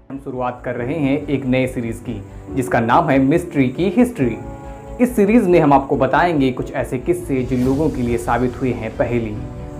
हम शुरुआत कर रहे हैं एक नए सीरीज की जिसका नाम है मिस्ट्री की हिस्ट्री। इस सीरीज में हम आपको बताएंगे कुछ ऐसे किस्से जो लोगों के लिए साबित हुए हैं पहेली,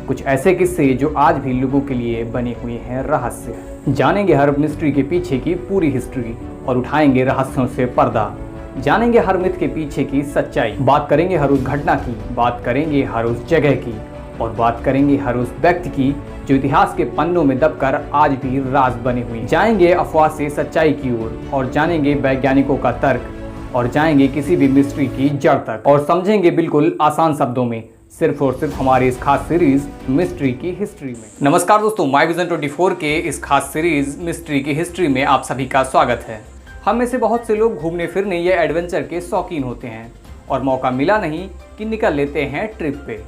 कुछ ऐसे किस्से जो आज भी लोगों के लिए बने हुए हैं रहस्य। जानेंगे हर मिस्ट्री के पीछे की पूरी हिस्ट्री और उठाएंगे रहस्यों से पर्दा। जानेंगे हर मिथ के पीछे की सच्चाई, बात करेंगे हर उस घटना की, बात करेंगे हर उस जगह की और बात करेंगे हर उस व्यक्ति की जो इतिहास के पन्नों में दबकर आज भी राज बने हुए। जाएंगे अफवाह से सच्चाई की ओर और जानेंगे वैज्ञानिकों का तर्क और जाएंगे किसी भी मिस्ट्री की जड़ तक और समझेंगे बिल्कुल आसान शब्दों में सिर्फ और सिर्फ हमारी इस खास सीरीज मिस्ट्री की हिस्ट्री में। नमस्कार दोस्तों, माय विजन 24 के इस खास सीरीज मिस्ट्री की हिस्ट्री में आप सभी का स्वागत है। हम में से बहुत से लोग घूमने फिरने या एडवेंचर के शौकीन होते हैं और मौका मिला नहीं कि निकल लेते हैं ट्रिप पे।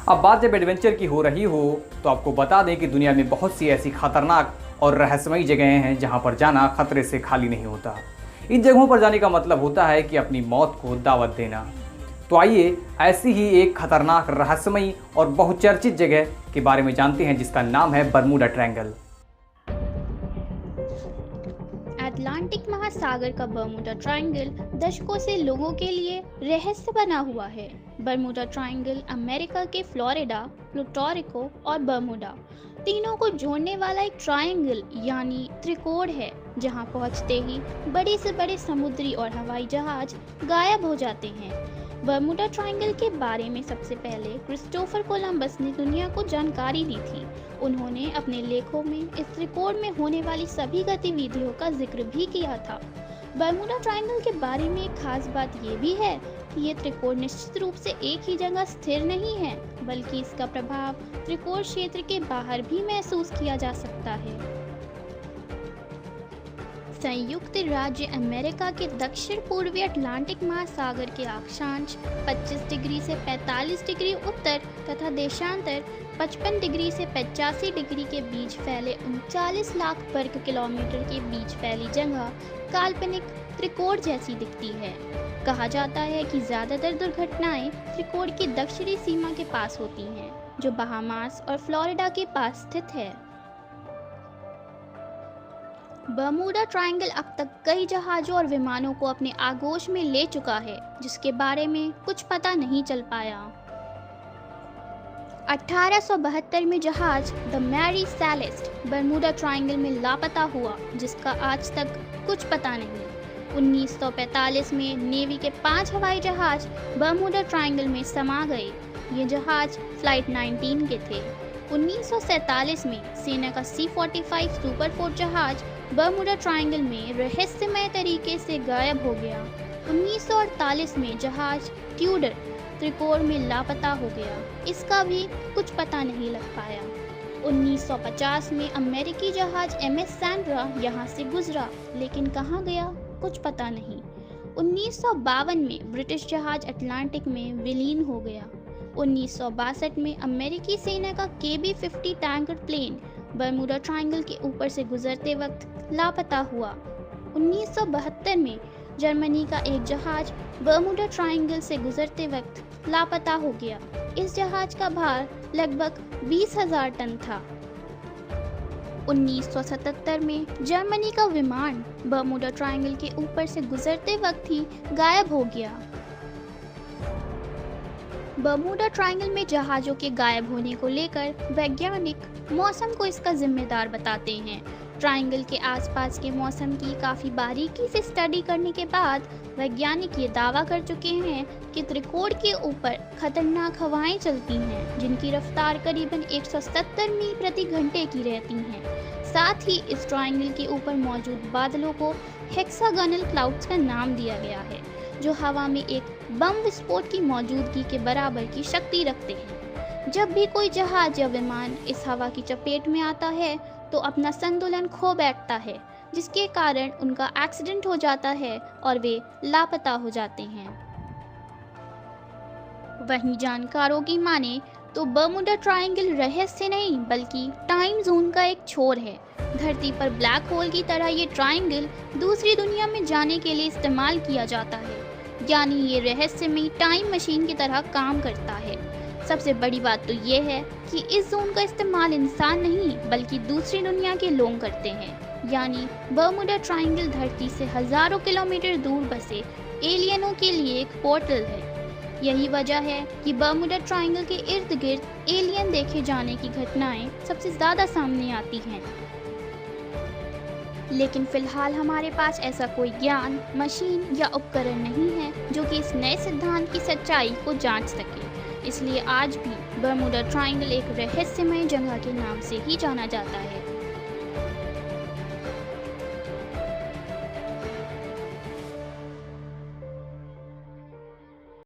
अब बात जब एडवेंचर की हो रही हो तो आपको बता दें कि दुनिया में बहुत सी ऐसी खतरनाक और रहस्यमयी जगहें हैं जहां पर जाना खतरे से खाली नहीं होता। इन जगहों पर जाने का मतलब होता है कि अपनी मौत को दावत देना। तो आइए ऐसी ही एक खतरनाक, रहस्यमयी और बहुचर्चित जगह के बारे में जानते हैं जिसका नाम है बरमूडा ट्रायंगल। अटलांटिक महासागर का बरमूडा ट्रायंगल दशकों से लोगों के लिए रहस्य बना हुआ है। बरमूडा ट्रायंगल अमेरिका के फ्लोरिडा, प्लूटोरिको और बरमूडा तीनों को जोड़ने वाला एक ट्रायंगल यानी त्रिकोण है, जहां पहुंचते ही बड़े से बड़े समुद्री और हवाई जहाज गायब हो जाते हैं। बरमूडा ट्रायंगल के बारे में सबसे पहले क्रिस्टोफर कोलंबस ने दुनिया को जानकारी दी थी। उन्होंने अपने लेखों में इस त्रिकोण में होने वाली सभी गतिविधियों का जिक्र भी किया था। बरमूडा ट्रायंगल के बारे में एक खास बात ये भी है कि ये त्रिकोण निश्चित रूप से एक ही जगह स्थिर नहीं है, बल्कि इसका प्रभाव त्रिकोण क्षेत्र के बाहर भी महसूस किया जा सकता है। संयुक्त राज्य अमेरिका के दक्षिण पूर्वी अटलांटिक महासागर के अक्षांश 25 डिग्री से 45 डिग्री उत्तर तथा देशांतर 55 डिग्री से 85 डिग्री के बीच फैले 39 लाख वर्ग किलोमीटर के बीच फैली जगह काल्पनिक त्रिकोण जैसी दिखती है। कहा जाता है कि ज्यादातर दुर्घटनाएं त्रिकोण की दक्षिणी सीमा के पास होती हैं, जो बहामास और फ्लोरिडा के पास स्थित है। बरमूडा ट्रायंगल अब तक कई जहाज़ों और विमानों को अपने आगोश में ले चुका है, जिसके बारे में कुछ पता नहीं चल पाया। 1872 में जहाज the Mary Celeste Bermuda Triangle में लापता हुआ, जिसका आज तक कुछ पता नहीं। 1945 में नेवी के 5 हवाई जहाज बरमूडा ट्रायंगल में समा गए। ये जहाज फ्लाइट 19 के थे। 1947 में सेना का C-45 सुपरफोर्ट जहाज बरमूडा ट्रायंगल में रहस्यमय तरीके से गायब हो गया। 1948 में जहाज ट्यूडर त्रिकोण में लापता हो गया, इसका भी कुछ पता नहीं लग पाया। 1950 में अमेरिकी जहाज MS सैंड्रा यहाँ से गुजरा, लेकिन कहाँ गया कुछ पता नहीं। 1952 में ब्रिटिश जहाज अटलांटिक में विलीन हो गया। 1962 में अमेरिकी सेना का KB-50 tanker plane Bermuda triangle के ऊपर से गुजरते वक्त लापता हुआ। 1972 में जर्मनी का एक जहाज बरमूडा ट्रायंगल से गुजरते वक्त लापता हो गया। इस जहाज का भार लगभग 20,000 टन था। 1977 में जर्मनी का विमान बरमूडा ट्रायंगल के ऊपर से गुजरते वक्त ही गायब हो गया। बरमूडा ट्रायंगल में जहाज़ों के गायब होने को लेकर वैज्ञानिक मौसम को इसका जिम्मेदार बताते हैं। ट्रायंगल के आसपास के मौसम की काफ़ी बारीकी से स्टडी करने के बाद वैज्ञानिक ये दावा कर चुके हैं कि त्रिकोण के ऊपर खतरनाक हवाएं चलती हैं, जिनकी रफ्तार करीबन 170 मील प्रति घंटे की रहती हैं। साथ ही इस ट्रायंगल के ऊपर मौजूद बादलों को हेक्सागोनल क्लाउड्स का नाम दिया गया है, जो हवा में एक बम विस्फोट की मौजूदगी के बराबर की शक्ति रखते हैं। जब भी कोई जहाज या विमान इस हवा की चपेट में आता है तो अपना संतुलन खो बैठता है, जिसके कारण उनका एक्सीडेंट हो जाता है और वे लापता हो जाते हैं। वहीं जानकारों की माने तो बरमूडा ट्रायंगल रहस्य नहीं बल्कि टाइम जोन का एक छोर है। धरती पर ब्लैक होल की तरह ये ट्रायंगल दूसरी दुनिया में जाने के लिए इस्तेमाल किया जाता है, यानी ये रहस्यमय टाइम मशीन की तरह काम करता है। सबसे बड़ी बात तो ये है कि इस जोन का इस्तेमाल इंसान नहीं बल्कि दूसरी दुनिया के लोग करते हैं। यानी बर्मुडा ट्रायंगल धरती से हजारों किलोमीटर दूर बसे एलियनों के लिए एक पोर्टल है। यही वजह है कि बर्मुडा ट्रायंगल के इर्द गिर्द एलियन देखे जाने की घटनाएं सबसे ज़्यादा सामने आती हैं। लेकिन फिलहाल हमारे पास ऐसा कोई ज्ञान, मशीन या उपकरण नहीं है जो कि इस नए सिद्धांत की सच्चाई को जांच सके। इसलिए आज भी बर्मुडा ट्रायंगल एक रहस्यमय जगह के नाम से ही जाना जाता है।